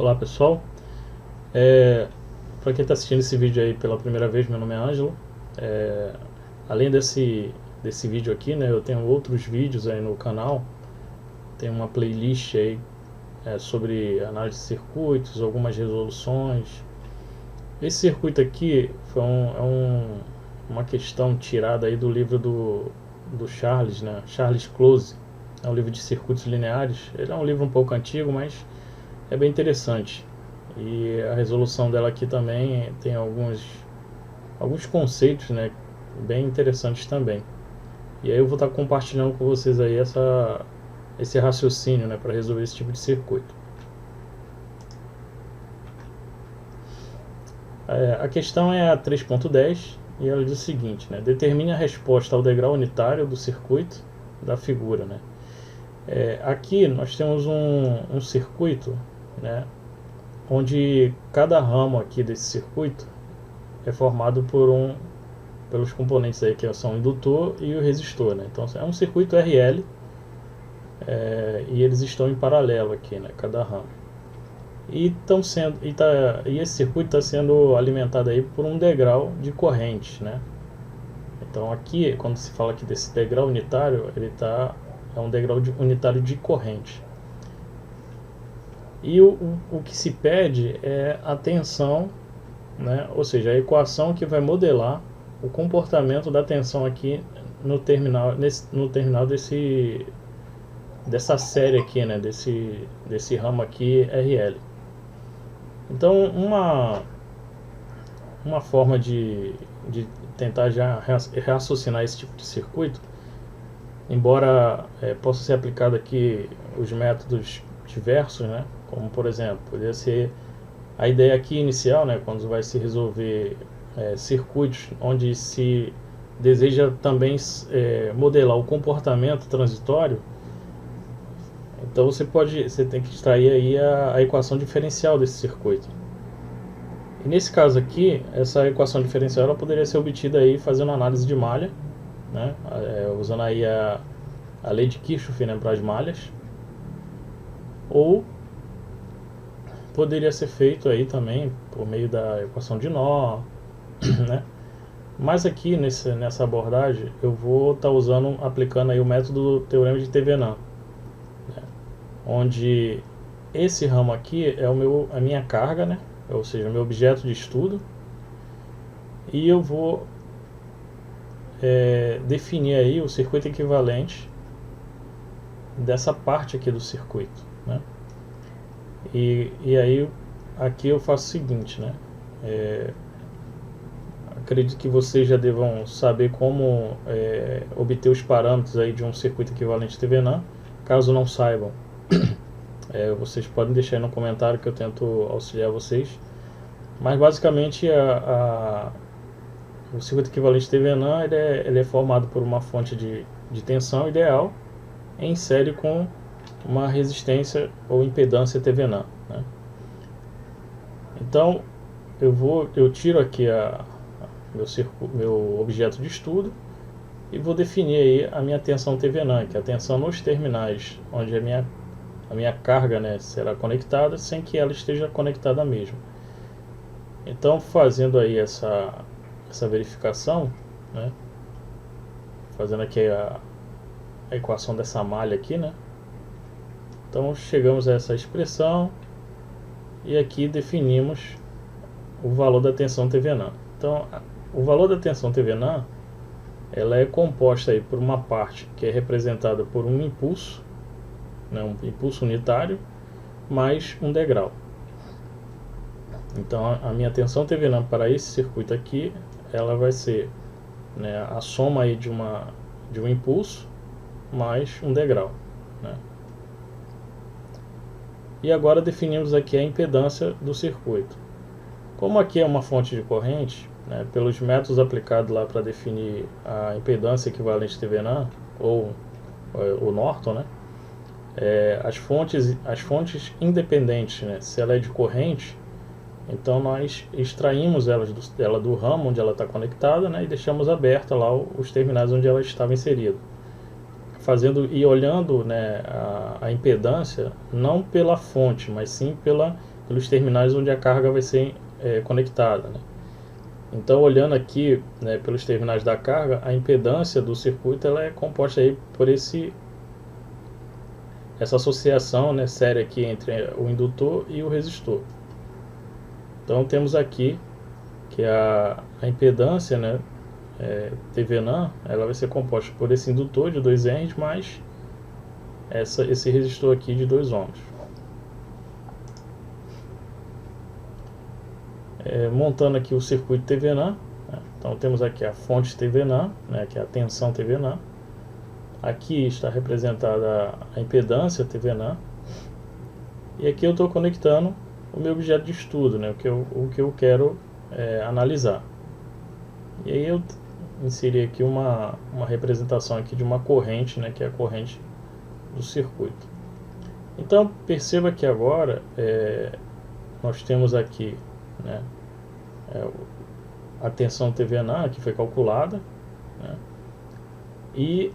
Olá pessoal, para quem está assistindo esse vídeo aí pela primeira vez, meu nome é Ângelo. Além desse vídeo aqui, né, eu tenho outros vídeos aí no canal. Tem uma playlist aí sobre análise de circuitos, algumas resoluções. Esse circuito aqui foi uma questão tirada aí do livro do Charles, né, Charles Close. É um livro de circuitos lineares. Ele é um livro um pouco antigo, mas é bem interessante. E a resolução dela aqui também tem alguns conceitos, né, bem interessantes também. E aí eu vou estar compartilhando com vocês aí esse raciocínio, né, para resolver esse tipo de circuito. A questão é a 3.10 e ela diz o seguinte, né, determine a resposta ao degrau unitário do circuito da figura, né. Aqui nós temos um circuito, né, onde cada ramo aqui desse circuito é formado pelos componentes aí que são o indutor e o resistor, né? Então é um circuito RL, e eles estão em paralelo aqui, né, cada ramo. E esse circuito está sendo alimentado aí por um degrau de corrente, né? Então aqui, quando se fala aqui desse degrau unitário, é um degrau unitário de corrente. E o que se pede é a tensão, né? Ou seja, a equação que vai modelar o comportamento da tensão aqui no terminal dessa série aqui, né? Desse ramo aqui RL. Então uma forma de tentar já raciocinar esse tipo de circuito, embora possa ser aplicado aqui os métodos diversos, né? Como por exemplo, poderia ser a ideia aqui inicial, né, quando vai se resolver circuitos onde se deseja também modelar o comportamento transitório. Então você tem que extrair aí a equação diferencial desse circuito. E nesse caso aqui, essa equação diferencial ela poderia ser obtida aí fazendo análise de malha, né, usando aí a lei de Kirchhoff, né, para as malhas, ou poderia ser feito aí também por meio da equação de nó, né? Mas aqui nessa abordagem eu vou estar aplicando aí o método do teorema de Thevenin, né? Onde esse ramo aqui é a minha carga, né? Ou seja, o meu objeto de estudo, e eu vou definir aí o circuito equivalente dessa parte aqui do circuito, né? E aí aqui eu faço o seguinte, né? Acredito que vocês já devam saber como obter os parâmetros aí de um circuito equivalente Thevenin. Caso não saibam, vocês podem deixar aí no comentário que eu tento auxiliar vocês. Mas basicamente o circuito equivalente Thevenin ele é formado por uma fonte de tensão ideal em série com uma resistência ou impedância Thevenin, né? Então eu tiro aqui meu objeto de estudo e vou definir aí a minha tensão Thevenin, que é a tensão nos terminais onde a minha carga, né, será conectada sem que ela esteja conectada mesmo. Então fazendo aí essa verificação, né, fazendo aqui a equação dessa malha aqui, né? Então chegamos a essa expressão e aqui definimos o valor da tensão Thevenin. Então o valor da tensão Thevenin ela é composta aí por uma parte que é representada por um impulso, né, um impulso unitário, mais um degrau. Então a minha tensão Thevenin para esse circuito aqui ela vai ser, né, a soma aí de um impulso mais um degrau, né? E agora definimos aqui a impedância do circuito. Como aqui é uma fonte de corrente, né, pelos métodos aplicados lá para definir a impedância equivalente Thevenin, ou o Norton, né, as fontes independentes, né, se ela é de corrente, então nós extraímos ela do ramo onde ela está conectada, né, e deixamos aberta lá os terminais onde ela estava inserida. Fazendo e olhando, né, a impedância não pela fonte, mas sim pela pelos terminais onde a carga vai ser conectada, né? Então, olhando aqui, né, pelos terminais da carga, a impedância do circuito ela é composta aí por essa associação, né, séria aqui entre o indutor e o resistor. Então, temos aqui que a impedância, né, TVNAM, ela vai ser composta por esse indutor de 2 Henries mais esse resistor aqui de 2 ohms. Montando aqui o circuito TVNAM, né? Então temos aqui a fonte TVNAM, né, que é a tensão TVNAM. Aqui está representada a impedância TVNAM. E aqui eu estou conectando o meu objeto de estudo, né, o que eu quero analisar. E aí eu inseri aqui uma representação aqui de uma corrente, né, que é a corrente do circuito. Então perceba que agora nós temos aqui, né, a tensão TVNAM que foi calculada, né, e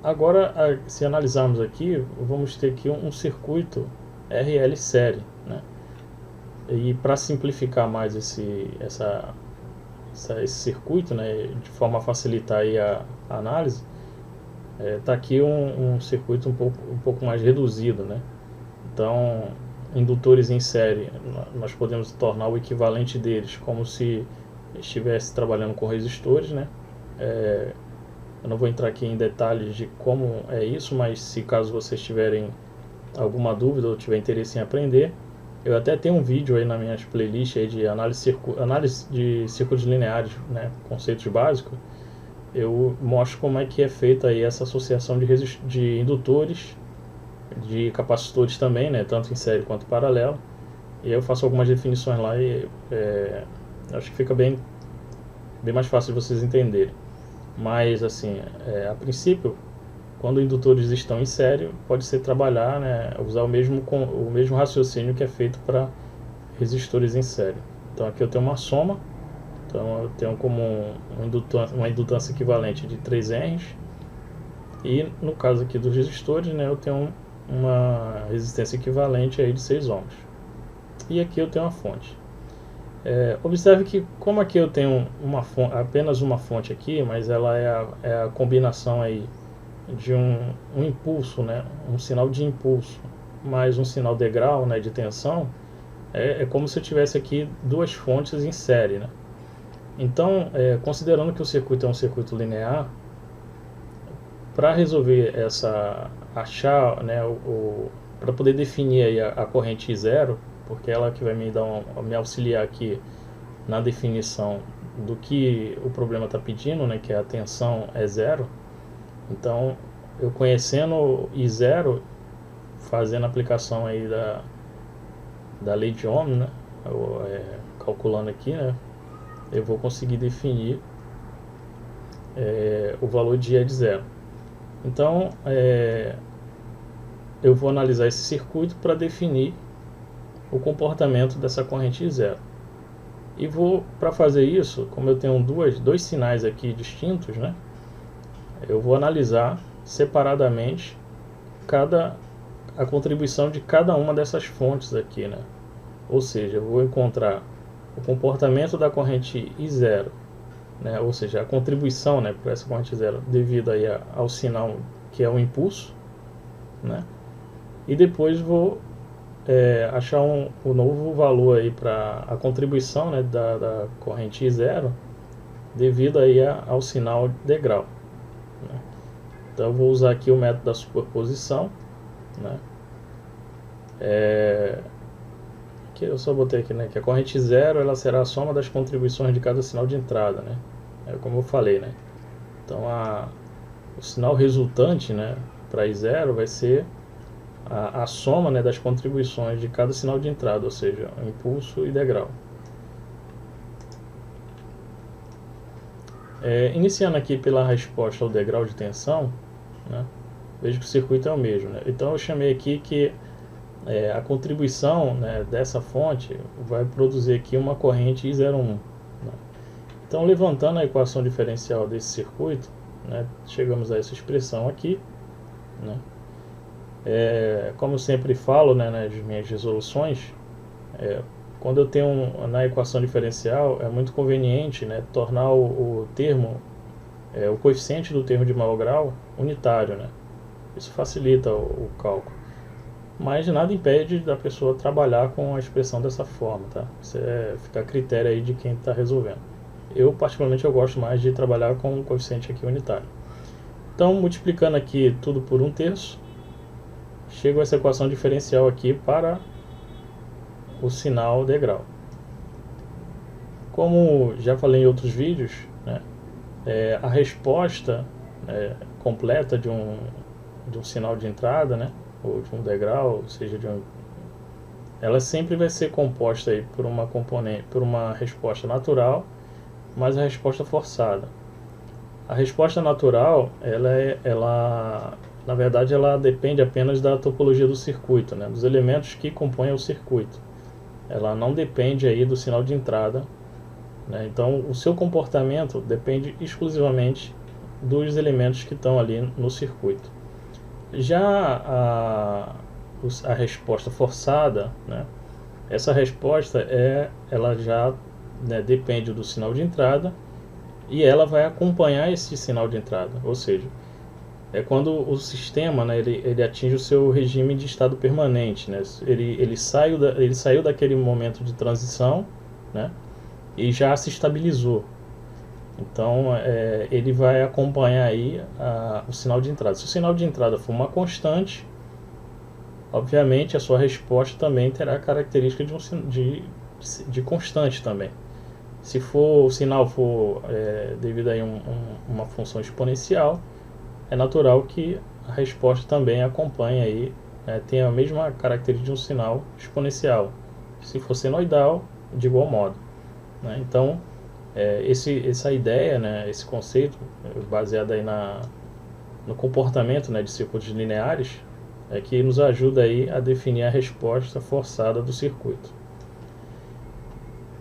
agora se analisarmos aqui, vamos ter aqui um circuito RL série, né, e para simplificar mais esse circuito, né, de forma a facilitar aí a análise, tá aqui um circuito um pouco mais reduzido, né. Então, indutores em série, nós podemos tornar o equivalente deles como se estivesse trabalhando com resistores, né. Eu não vou entrar aqui em detalhes de como é isso, mas se caso vocês tiverem alguma dúvida ou tiver interesse em aprender, eu até tenho um vídeo aí nas minhas playlists aí de análise de circuitos lineares, né, conceitos básicos. Eu mostro como é que é feita aí essa associação de indutores, de capacitores também, né, tanto em série quanto paralelo. E aí eu faço algumas definições lá e acho que fica bem mais fácil de vocês entenderem. Mas assim, a princípio, quando indutores estão em série, pode ser trabalhar, né, usar o mesmo raciocínio que é feito para resistores em série. Então aqui eu tenho uma soma, então eu tenho como uma indutância equivalente de 3 Henries, e no caso aqui dos resistores, né, eu tenho uma resistência equivalente aí de 6 ohms. E aqui eu tenho uma fonte. Observe que como aqui eu tenho apenas uma fonte aqui, mas ela é a combinação aí de um impulso, né, um sinal de impulso mais um sinal degrau, né, de tensão, é como se eu tivesse aqui duas fontes em série, né? Então, considerando que o circuito é um circuito linear, para resolver achar, né, para poder definir aí a corrente I0, porque ela que vai me auxiliar aqui na definição do que o problema está pedindo, né, que a tensão é zero. Então, eu conhecendo I0, fazendo a aplicação aí da lei de Ohm, né, calculando aqui, né, eu vou conseguir definir o valor de I de zero. Então, eu vou analisar esse circuito para definir o comportamento dessa corrente I0. E para fazer isso, como eu tenho dois sinais aqui distintos, né, eu vou analisar separadamente a contribuição de cada uma dessas fontes aqui, né? Ou seja, eu vou encontrar o comportamento da corrente I0, né? Ou seja, a contribuição, né, para essa corrente I0 devido aí ao sinal que é o impulso, né? E depois vou achar um novo valor aí para a contribuição, né, da corrente I0 devido aí ao sinal degrau, né? Então eu vou usar aqui o método da superposição, né? Que eu só botei aqui, né, que a corrente I0 ela será a soma das contribuições de cada sinal de entrada, né? Como eu falei, né? Então o sinal resultante, né, para I0 vai ser a soma, né, das contribuições de cada sinal de entrada, ou seja, impulso e degrau. Iniciando aqui pela resposta ao degrau de tensão, né, vejo que o circuito é o mesmo, né? Então eu chamei aqui que a contribuição, né, dessa fonte vai produzir aqui uma corrente I01, né? Então, levantando a equação diferencial desse circuito, né, chegamos a essa expressão aqui, né? Como eu sempre falo, né, nas minhas resoluções, Quando eu tenho na equação diferencial, é muito conveniente, né, tornar o termo, o coeficiente do termo de maior grau unitário, né? Isso facilita o cálculo. Mas nada impede da pessoa trabalhar com a expressão dessa forma, tá? Isso fica a critério aí de quem está resolvendo. Eu, particularmente, eu gosto mais de trabalhar com o coeficiente aqui unitário. Então, multiplicando aqui tudo por 1/3, chego a essa equação diferencial aqui para o sinal degrau. Como já falei em outros vídeos, né, a resposta completa de um sinal de entrada, né, ou de um degrau, ou seja, ela sempre vai ser composta aí por uma resposta natural, mais a resposta forçada. A resposta natural, na verdade, ela depende apenas da topologia do circuito, né, dos elementos que compõem o circuito. Ela não depende aí do sinal de entrada, né? Então, o seu comportamento depende exclusivamente dos elementos que estão ali no circuito. Já a resposta forçada, né? Essa resposta ela já, né, depende do sinal de entrada e ela vai acompanhar esse sinal de entrada, ou seja, é quando o sistema, né, ele atinge o seu regime de estado permanente, né? Ele saiu daquele momento de transição, né, e já se estabilizou. Então, ele vai acompanhar aí o sinal de entrada. Se o sinal de entrada for uma constante, obviamente a sua resposta também terá a característica de constante também. Se o sinal for devido a uma função exponencial, é natural que a resposta também acompanhe aí, tenha a mesma característica de um sinal exponencial. Se for senoidal, de igual modo, né? Então, essa ideia, né, esse conceito, baseado aí no comportamento, né, de circuitos lineares, que nos ajuda aí a definir a resposta forçada do circuito.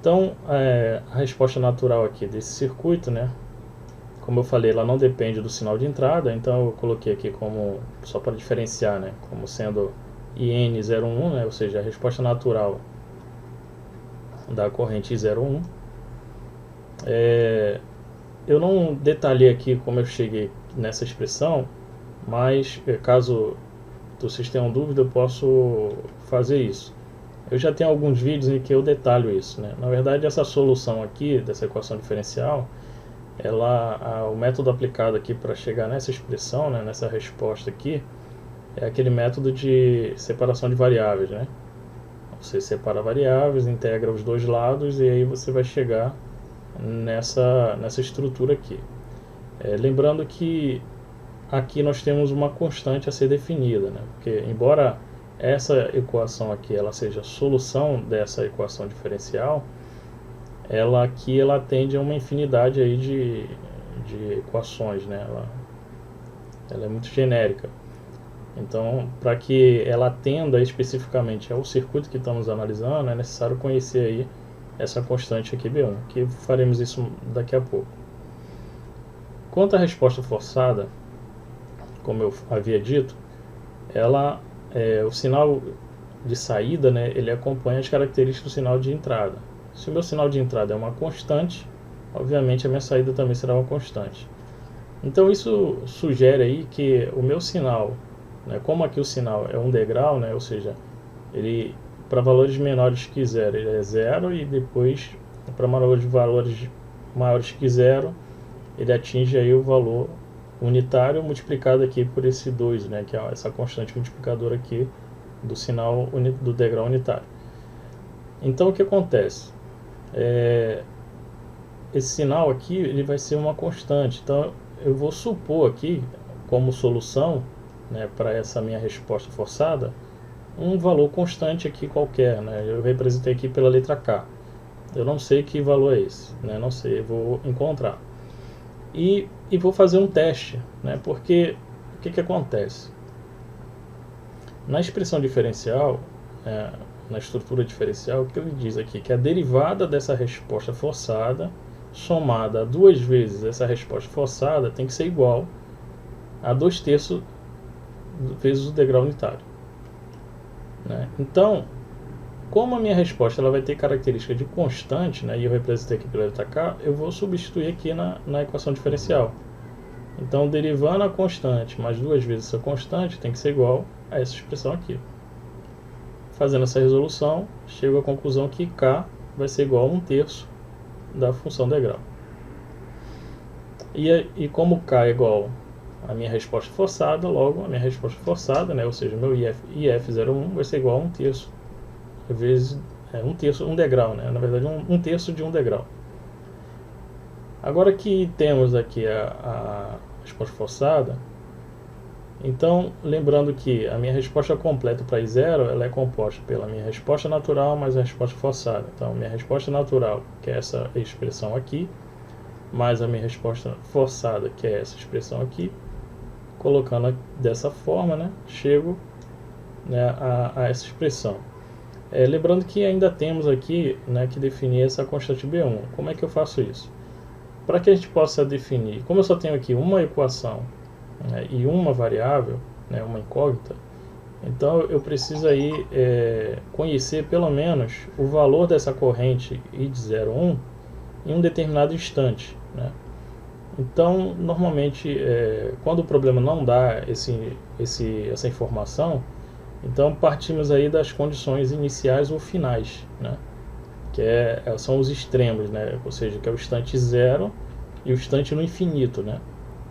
Então, a resposta natural aqui desse circuito, né, como eu falei, ela não depende do sinal de entrada, então eu coloquei aqui como, só para diferenciar, né, como sendo IN01, né, ou seja, a resposta natural da corrente I01. Eu não detalhei aqui como eu cheguei nessa expressão, mas caso vocês tenham dúvida, eu posso fazer isso. Eu já tenho alguns vídeos em que eu detalho isso, né? Na verdade, essa solução aqui, dessa equação diferencial, o método aplicado aqui para chegar nessa expressão, né, nessa resposta aqui, é aquele método de separação de variáveis, né? Você separa variáveis, integra os dois lados e aí você vai chegar nessa estrutura aqui. Lembrando que aqui nós temos uma constante a ser definida, né? Porque embora essa equação aqui ela seja a solução dessa equação diferencial, ela atende a uma infinidade aí de equações, né? Ela é muito genérica. Então, para que ela atenda especificamente ao circuito que estamos analisando, é necessário conhecer aí essa constante aqui B1, que faremos isso daqui a pouco. Quanto à resposta forçada, como eu havia dito, o sinal de saída, né, ele acompanha as características do sinal de entrada. Se o meu sinal de entrada é uma constante, obviamente a minha saída também será uma constante. Então isso sugere aí que o meu sinal, né, como aqui o sinal é um degrau, né, ou seja, ele para valores menores que zero ele é zero, e depois para valores maiores que zero ele atinge aí o valor unitário multiplicado aqui por esse 2, né, que é essa constante multiplicadora aqui do sinal do degrau unitário. Então o que acontece? Esse sinal aqui ele vai ser uma constante. Então eu vou supor aqui como solução, né, para essa minha resposta forçada, um valor constante aqui qualquer, né? Eu representei aqui pela letra K. Eu não sei que valor é esse, né? Não sei, eu vou encontrar. E vou fazer um teste, né? Porque o que acontece? Na expressão diferencial, na estrutura diferencial, o que ele diz aqui? Que a derivada dessa resposta forçada somada a 2 vezes essa resposta forçada tem que ser igual a 2/3 vezes o degrau unitário, né? Então, como a minha resposta ela vai ter característica de constante, né, e eu representei aqui pela letra K, eu vou substituir aqui na equação diferencial. Então, derivando a constante mais 2 vezes essa constante tem que ser igual a essa expressão aqui. Fazendo essa resolução, chego à conclusão que K vai ser igual a 1/3 da função degrau. E como K é igual à minha resposta forçada, logo a minha resposta forçada, né, ou seja, meu IF01 vai ser igual a 1/3 vezes 1/3, um degrau, né, na verdade 1/3 de um degrau. Agora que temos aqui a resposta forçada, então lembrando que a minha resposta completa para I0 ela é composta pela minha resposta natural mais a resposta forçada. Então minha resposta natural, que é essa expressão aqui, mais a minha resposta forçada, que é essa expressão aqui, colocando dessa forma, né, chego, né, a essa expressão. Lembrando que ainda temos aqui, né, que definir essa constante B1. Como é que eu faço isso? Para que a gente possa definir, como eu só tenho aqui uma equação, né, e uma variável, né, uma incógnita, então eu preciso aí conhecer pelo menos o valor dessa corrente I de 0, 1 em um determinado instante, né? Então, normalmente, quando o problema não dá essa informação, então partimos aí das condições iniciais ou finais, né? Que são os extremos, né? Ou seja, que é o instante 0 e o instante no infinito, né?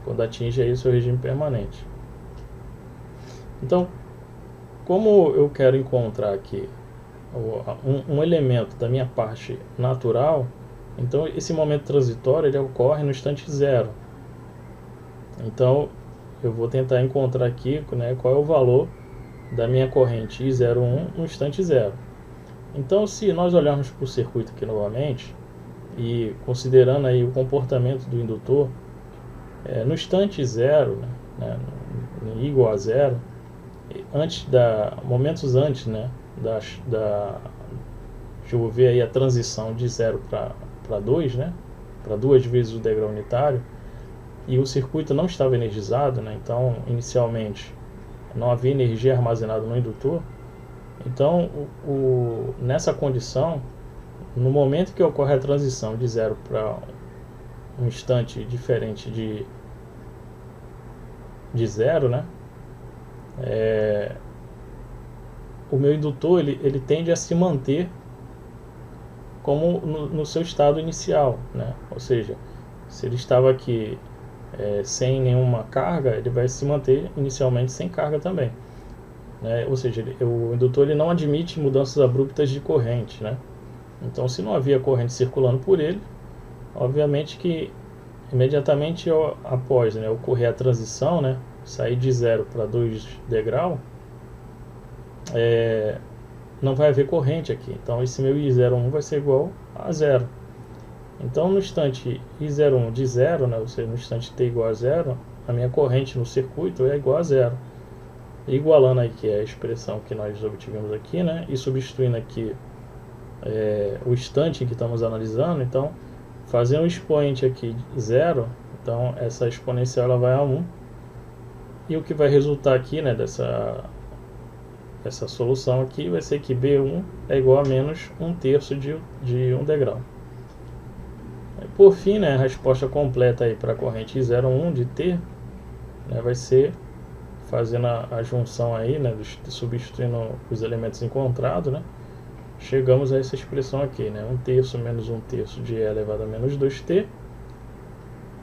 Quando atinge aí o seu regime permanente. Então, como eu quero encontrar aqui um elemento da minha parte natural, então esse momento transitório ele ocorre no instante 0. Então, eu vou tentar encontrar aqui, né, qual é o valor da minha corrente I01 no instante 0. Então, se nós olharmos para o circuito aqui novamente, e considerando aí o comportamento do indutor, no instante 0, né, I igual a 0, momentos antes, né, deixa eu ver aí a transição de 0 para 2, né, para 2 vezes o degrau unitário, e o circuito não estava energizado, né, então inicialmente não havia energia armazenada no indutor. Então, nessa condição, no momento que ocorre a transição de 0 para um instante diferente de 0, né, o meu indutor ele tende a se manter como no seu estado inicial, né? Ou seja, se ele estava aqui sem nenhuma carga, ele vai se manter inicialmente sem carga também. Ou seja, o indutor ele não admite mudanças abruptas de corrente, né? Então, se não havia corrente circulando por ele, obviamente que imediatamente após, né, ocorrer a transição, né, sair de 0 para 2 degrau, não vai haver corrente aqui. Então, esse meu I01 vai ser igual a 0. Então, no instante I01 de 0, né, ou seja, no instante t igual a 0, a minha corrente no circuito é igual a 0. Igualando aqui a expressão que nós obtivemos aqui, né, e substituindo aqui o instante que estamos analisando, então fazendo o expoente aqui 0, então essa exponencial ela vai a 1, e o que vai resultar aqui, né, dessa solução aqui vai ser que B1 é igual a menos 1/3 de um degrau. Por fim, né, a resposta completa aí para a corrente I01 de T, né, vai ser fazendo a junção aí, né, substituindo os elementos encontrados, né, chegamos a essa expressão aqui, né, 1/3 menos 1/3 de E elevado a menos 2T.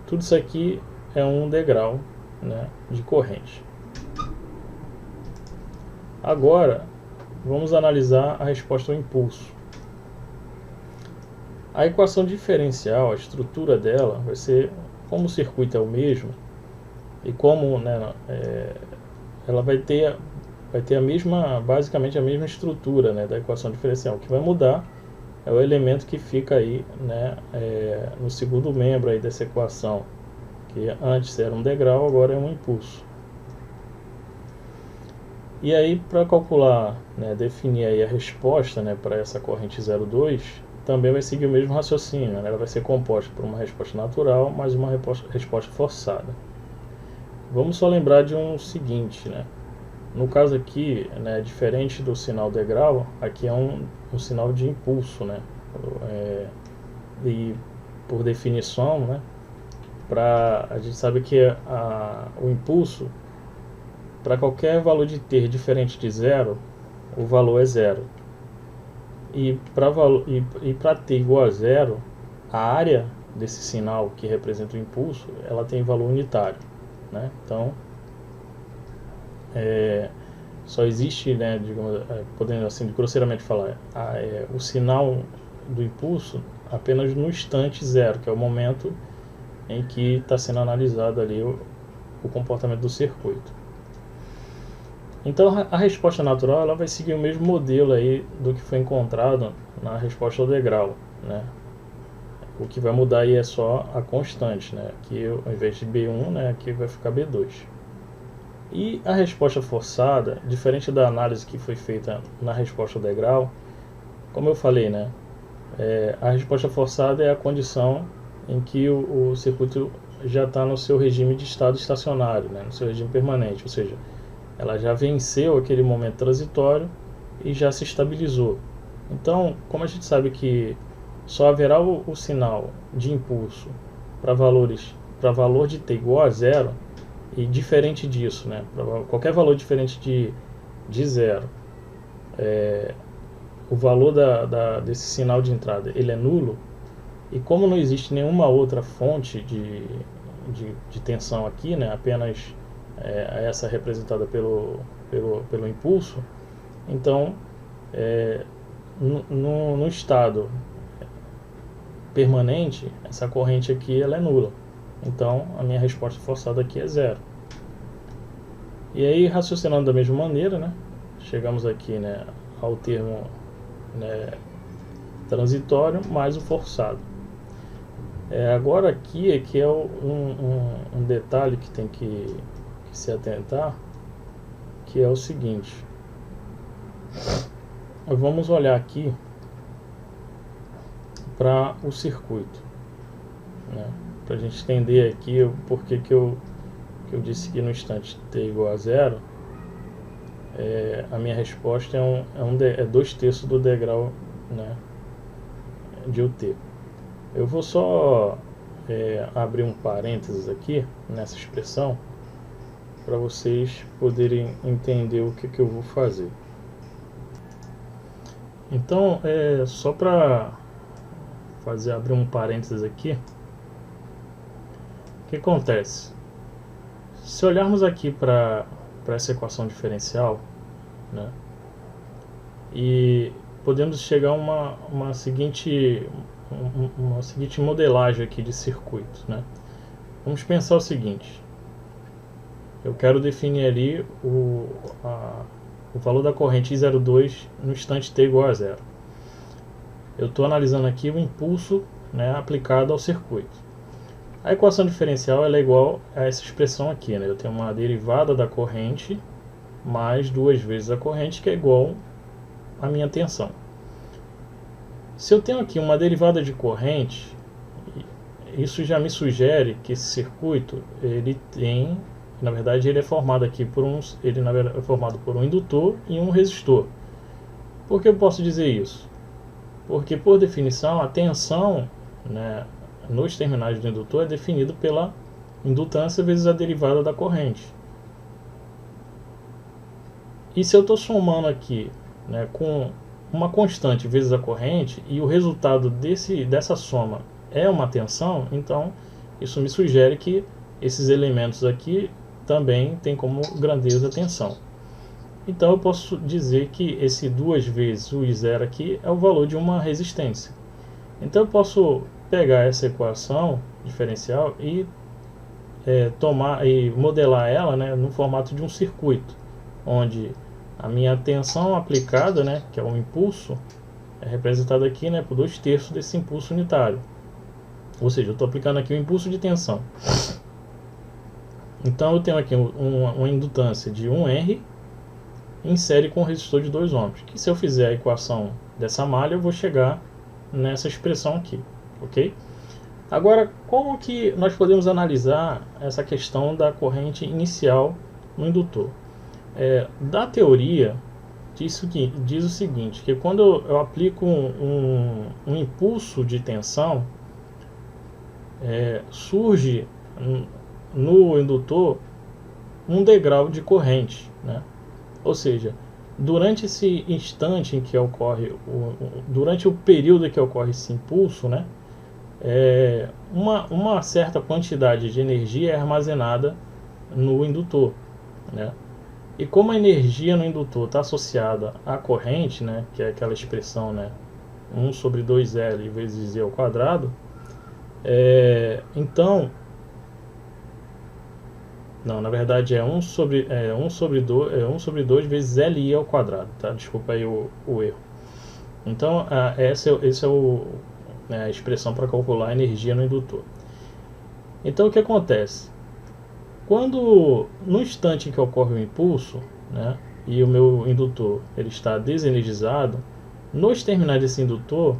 Tudo isso aqui é um degrau, né, de corrente. Agora, vamos analisar a resposta ao impulso. A equação diferencial, a estrutura dela, vai ser, como o circuito é o mesmo, e como, né, ela vai ter basicamente a mesma estrutura, né, da equação diferencial. O que vai mudar é o elemento que fica aí, né, no segundo membro aí dessa equação, que antes era um degrau, agora é um impulso. E aí, para calcular, né, definir aí a resposta, né, para essa corrente 0,2, também vai seguir o mesmo raciocínio, né? Ela vai ser composta por uma resposta natural mais uma resposta forçada. Vamos só lembrar de um seguinte, né? No caso aqui, né, diferente do sinal degrau, aqui é um sinal de impulso, né? E por definição, né, a gente sabe que o impulso, para qualquer valor de t diferente de zero, o valor é zero. E para t igual a zero, a área desse sinal que representa o impulso, ela tem valor unitário, né? Então, só existe, né, digamos, podendo assim grosseiramente falar, o sinal do impulso apenas no instante zero, que é o momento em que está sendo analisado ali o comportamento do circuito. Então a resposta natural ela vai seguir o mesmo modelo aí do que foi encontrado na resposta ao degrau, né? O que vai mudar aí é só a constante, né? Aqui ao invés de B1, né, aqui vai ficar B2. E a resposta forçada, diferente da análise que foi feita na resposta ao degrau, como eu falei, né, a resposta forçada é a condição em que o circuito já está no seu regime de estado estacionário, né, no seu regime permanente, ou seja, ela já venceu aquele momento transitório e já se estabilizou. Então, como a gente sabe que só haverá o sinal de impulso para valor de t igual a zero, e diferente disso, né, para qualquer valor diferente de zero, o valor desse sinal de entrada ele é nulo, e como não existe nenhuma outra fonte de tensão aqui, né, apenas essa representada pelo impulso, então no estado permanente, essa corrente aqui ela é nula. Então a minha resposta forçada aqui é zero. E aí, raciocinando da mesma maneira, né, chegamos aqui, né, ao termo, né, transitório mais o forçado. Agora aqui é que é um detalhe que tem que se atentar, que é o seguinte. Vamos olhar aqui para o circuito, né, para a gente entender aqui o porquê que eu disse que no instante t igual a zero, a minha resposta é 2/3 do degrau, né, de UT. Eu vou só abrir um parênteses aqui nessa expressão para vocês poderem entender o que eu vou fazer. Então, só para abrir um parênteses aqui, o que acontece? Se olharmos aqui para essa equação diferencial, né, e podemos chegar a uma seguinte modelagem aqui de circuito, né? Vamos pensar o seguinte: eu quero definir ali o valor da corrente I02 no instante t igual a zero. Eu estou analisando aqui o impulso, né, aplicado ao circuito. A equação diferencial ela é igual a essa expressão aqui, né? Eu tenho uma derivada da corrente mais 2 vezes a corrente, que é igual à minha tensão. Se eu tenho aqui uma derivada de corrente, isso já me sugere que esse circuito ele é formado aqui é formado por um indutor e um resistor. Por que eu posso dizer isso? Porque, por definição, a tensão, né, nos terminais do indutor é definido pela indutância vezes a derivada da corrente. E se eu estou somando aqui, né, com uma constante vezes a corrente, e o resultado dessa soma é uma tensão, então isso me sugere que esses elementos aqui também têm como grandeza a tensão. Então eu posso dizer que esse 2 vezes o I0 aqui é o valor de uma resistência. Então eu posso pegar essa equação diferencial e modelar ela, né, no formato de um circuito, onde a minha tensão aplicada, né, que é o impulso, é representada aqui, né, por 2/3 desse impulso unitário. Ou seja, eu estou aplicando aqui o impulso de tensão. Então eu tenho aqui uma indutância de 1R em série com um resistor de 2 ohms. Que se eu fizer a equação dessa malha, eu vou chegar nessa expressão aqui, ok? Agora, como que nós podemos analisar essa questão da corrente inicial no indutor? Da teoria, diz o seguinte, que quando eu aplico um impulso de tensão, surge no indutor um degrau de corrente, né? Ou seja, durante esse instante em que ocorre, durante o período em que ocorre esse impulso, né, uma certa quantidade de energia é armazenada no indutor, né? E como a energia no indutor está associada à corrente, né, que é aquela expressão, né, 1 sobre 2L vezes Z ao quadrado, então, não, na verdade é 1 sobre 2 vezes LI ao quadrado, tá? Desculpa aí o erro. Então, esse é a expressão para calcular a energia no indutor. Então, o que acontece? No instante em que ocorre o impulso, né, e o meu indutor ele está desenergizado, nos terminais desse indutor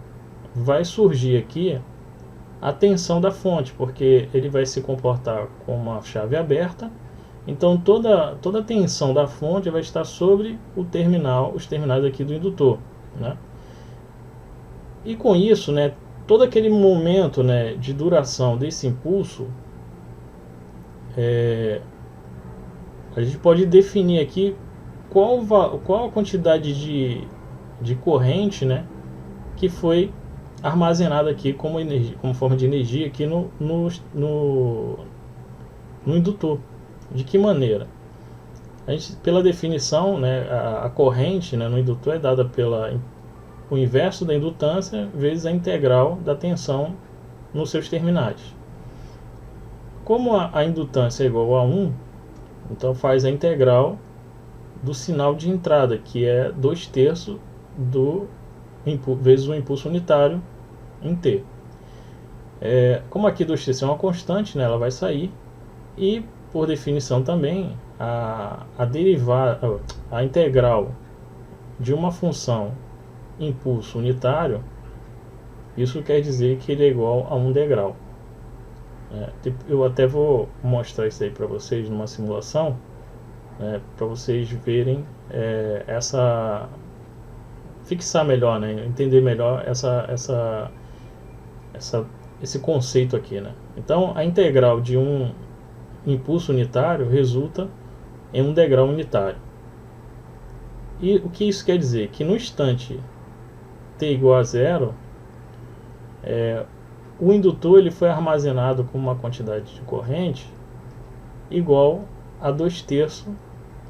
vai surgir aqui a tensão da fonte, porque ele vai se comportar com uma chave aberta. Então toda a tensão da fonte vai estar sobre os terminais aqui do indutor, né? E com isso, né, todo aquele momento, né, de duração desse impulso, a gente pode definir aqui qual a quantidade de corrente, né, que foi armazenada aqui como forma de energia aqui no indutor. De que maneira? Pela definição, né, a corrente, né, no indutor é dada o inverso da indutância vezes a integral da tensão nos seus terminais. Como a indutância é igual a 1, então faz a integral do sinal de entrada, que é 2/3 vezes o impulso unitário em T. Como aqui 2/3 é uma constante, né, ela vai sair, e por definição também a integral de uma função impulso unitário, isso quer dizer que ele é igual a 1 degrau. Eu até vou mostrar isso aí para vocês numa simulação, para vocês verem fixar melhor, né, entender melhor esse conceito aqui, né? Então a integral de um impulso unitário resulta em 1 degrau unitário. E o que isso quer dizer? Que no instante t igual a 0, o indutor ele foi armazenado com uma quantidade de corrente igual a 2/3,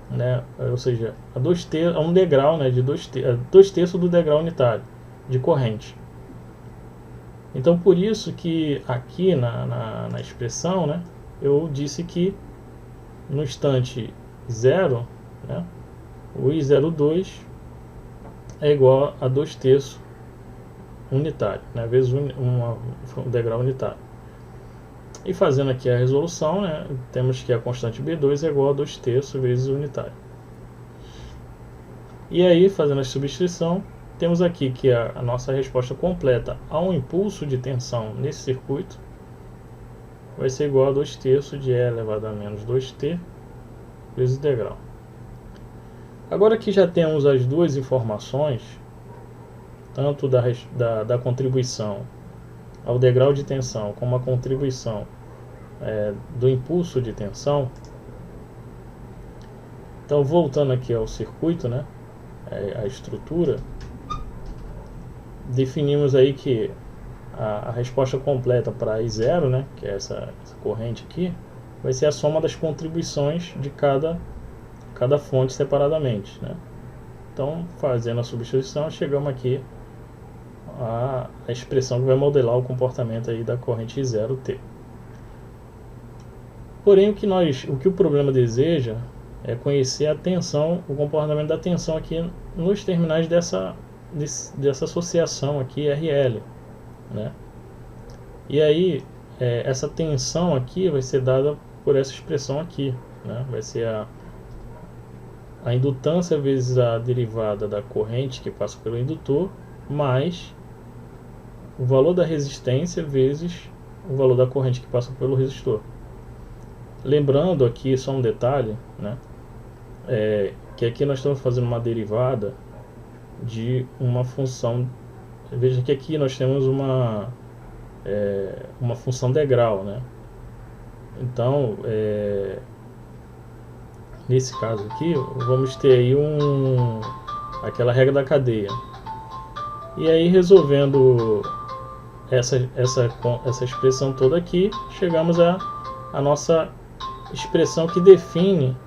né? Ou seja, a 1 degrau, né, de 2/3 do degrau unitário de corrente. Então por isso que aqui na expressão, né, eu disse que no instante 0, né, o I02 é igual a 2/3 unitário, né, vezes um degrau unitário. E fazendo aqui a resolução, né, temos que a constante B2 é igual a 2/3 vezes o unitário. E aí, fazendo a substituição, temos aqui que a nossa resposta completa a um impulso de tensão nesse circuito vai ser igual a 2/3 de E elevado a menos 2T vezes o degrau. Agora que já temos as duas informações, tanto da contribuição ao degrau de tensão como a contribuição do impulso de tensão, então voltando aqui ao circuito, né, a estrutura, definimos aí que a resposta completa para I0, né, que é essa corrente aqui, vai ser a soma das contribuições de cada fonte separadamente, né? Então, fazendo a substituição, chegamos aqui à expressão que vai modelar o comportamento aí da corrente I0T. Porém, o que o problema deseja é conhecer a tensão, o comportamento da tensão aqui nos terminais dessa associação aqui RL, né? E aí essa tensão aqui vai ser dada por essa expressão aqui, né? Vai ser a indutância vezes a derivada da corrente que passa pelo indutor, mais o valor da resistência vezes o valor da corrente que passa pelo resistor. Lembrando aqui só um detalhe, né? que aqui nós estamos fazendo uma derivada de uma função. Veja que aqui nós temos uma função degrau, né? Então, nesse caso aqui, vamos ter aí aquela regra da cadeia. E aí, resolvendo essa expressão toda aqui, chegamos a nossa expressão que define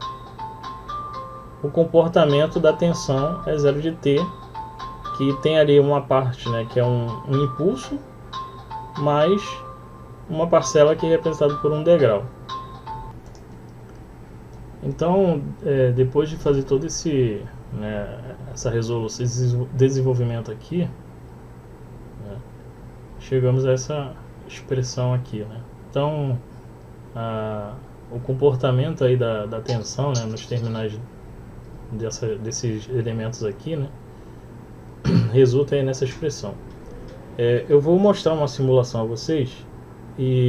o comportamento da tensão E0 de t, que tem ali uma parte, né, que é um impulso, mais uma parcela que é representada por um degrau. Então, depois de fazer todo essa resolução, esse desenvolvimento aqui, né, chegamos a essa expressão aqui, né? Então, o comportamento aí da tensão, né, nos terminais desses elementos aqui, né, resulta aí nessa expressão. Eu vou mostrar uma simulação a vocês,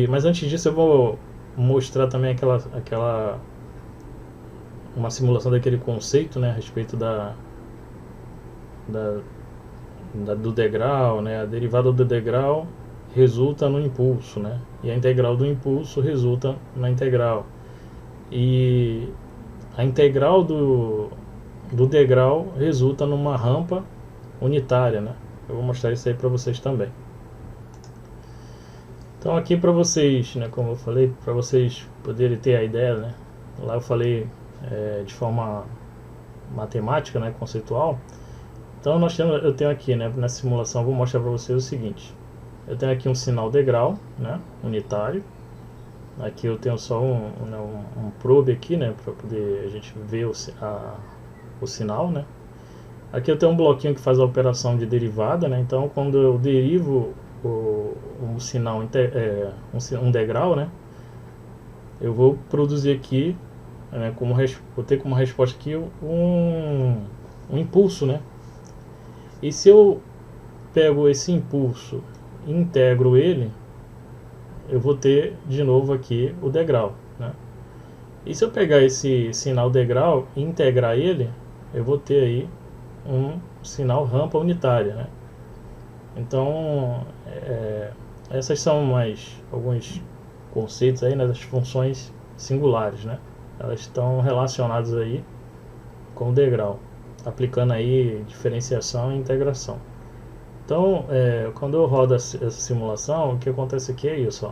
mas antes disso eu vou mostrar também uma simulação daquele conceito, né, a respeito do degrau, né? A derivada do degrau resulta no impulso, né? E a integral do impulso resulta na integral. E a integral do degrau resulta numa rampa unitária, né? Eu vou mostrar isso aí para vocês também. Então aqui para vocês, né, como eu falei, para vocês poderem ter a ideia, né? Lá eu falei de forma matemática, né, conceitual. Então eu tenho aqui, né, na simulação, vou mostrar para vocês o seguinte. Eu tenho aqui um sinal degrau, né, unitário. Aqui eu tenho só um probe aqui, né, para poder a gente ver o sinal, né. Aqui eu tenho um bloquinho que faz a operação de derivada, né. Então quando eu derivo um sinal, um degrau, né, eu vou produzir aqui, né, vou ter como resposta aqui um impulso, né. E se eu pego esse impulso e integro ele, eu vou ter de novo aqui o degrau, né? E se eu pegar esse sinal degrau e integrar ele, eu vou ter aí um sinal rampa unitária, né? Então, essas são alguns conceitos aí, né, das funções singulares, né? Elas estão relacionadas aí com o degrau, aplicando aí diferenciação e integração. Então, quando eu rodo essa simulação, o que acontece aqui é isso, ó.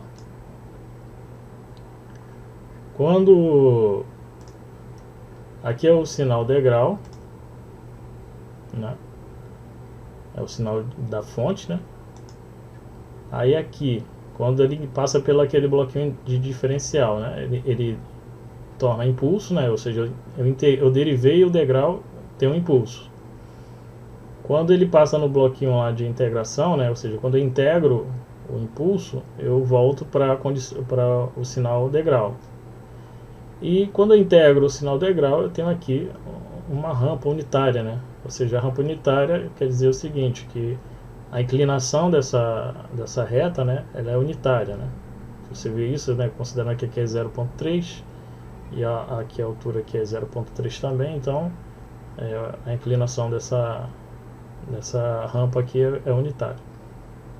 Quando aqui é o sinal degrau, né? É o sinal da fonte, né? Aí aqui, quando ele passa pelo aquele bloquinho de diferencial, né? Ele torna impulso, né? Ou seja, eu derivei o degrau, tem um impulso. Quando ele passa no bloquinho lá de integração, né? Ou seja, quando eu integro o impulso, eu volto para o sinal degrau. E quando eu integro o sinal degrau, eu tenho aqui uma rampa unitária, né? Ou seja, a rampa unitária quer dizer o seguinte, que a inclinação dessa reta, né, ela é unitária, né? Se você vê isso, né, considerando que aqui é 0.3 e aqui a altura aqui é 0.3 também, então a inclinação dessa rampa aqui é unitária.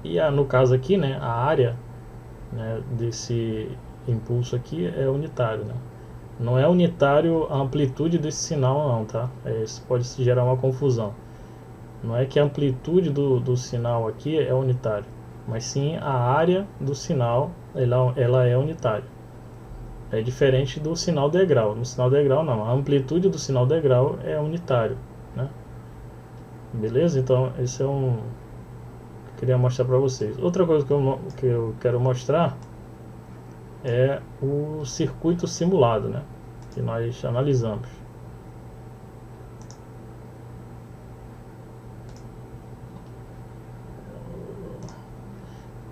E no caso aqui, né, a área, né, desse impulso aqui é unitário, né? Não é unitário a amplitude desse sinal não, tá? Isso pode gerar uma confusão. Não é que a amplitude do sinal aqui é unitária, mas sim a área do sinal, ela é unitária. É diferente do sinal degrau. No sinal degrau não, a amplitude do sinal degrau é unitário, né? Beleza? Então esse é que eu queria mostrar para vocês. Outra coisa que eu quero mostrar é o circuito simulado, né, que nós analisamos.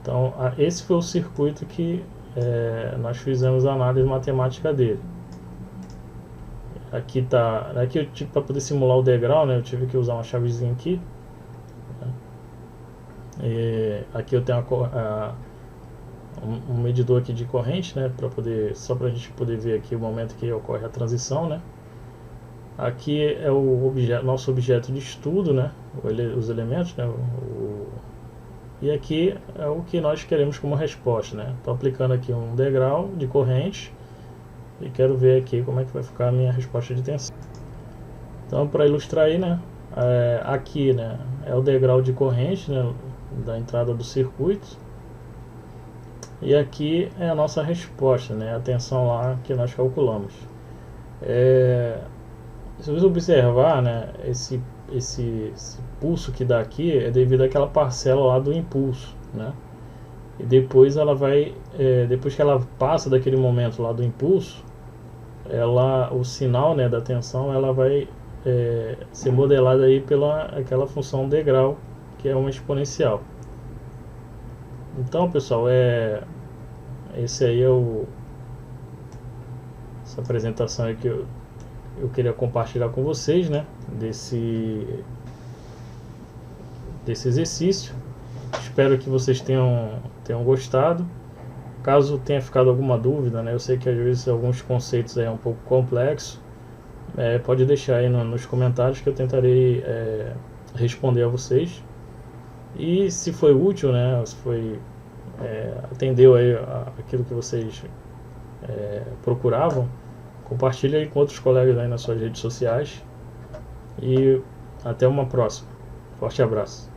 Então esse foi o circuito que nós fizemos a análise matemática dele. Aqui eu tive, para poder simular o degrau, né, eu tive que usar uma chavezinha aqui, né? E aqui eu tenho um medidor aqui de corrente, né, só para a gente poder ver aqui o momento que ocorre a transição, né. Aqui é o nosso objeto de estudo, né? Os elementos, né? E aqui é o que nós queremos como resposta, né? Estou aplicando aqui um degrau de corrente e quero ver aqui como é que vai ficar a minha resposta de tensão. Então, para ilustrar aí, né? Aqui, né? É o degrau de corrente, né? Da entrada do circuito. E aqui é a nossa resposta, né? A tensão lá que nós calculamos. Se você observar, né? Esse pulso que dá aqui é devido àquela parcela lá do impulso, né? E depois ela vai, depois que ela passa daquele momento lá do impulso, o sinal, né, da tensão, ela vai ser modelada aí pela aquela função degrau, que é uma exponencial. Então, pessoal, esse aí essa apresentação aí que eu queria compartilhar com vocês, né, desse exercício. Espero que vocês tenham gostado. Caso tenha ficado alguma dúvida, né, eu sei que às vezes alguns conceitos aí é um pouco complexo, pode deixar aí nos comentários que eu tentarei responder a vocês. E se foi útil, né, se foi atendeu aí aquilo que vocês procuravam, compartilhe aí com outros colegas aí nas suas redes sociais. E até uma próxima. Forte abraço.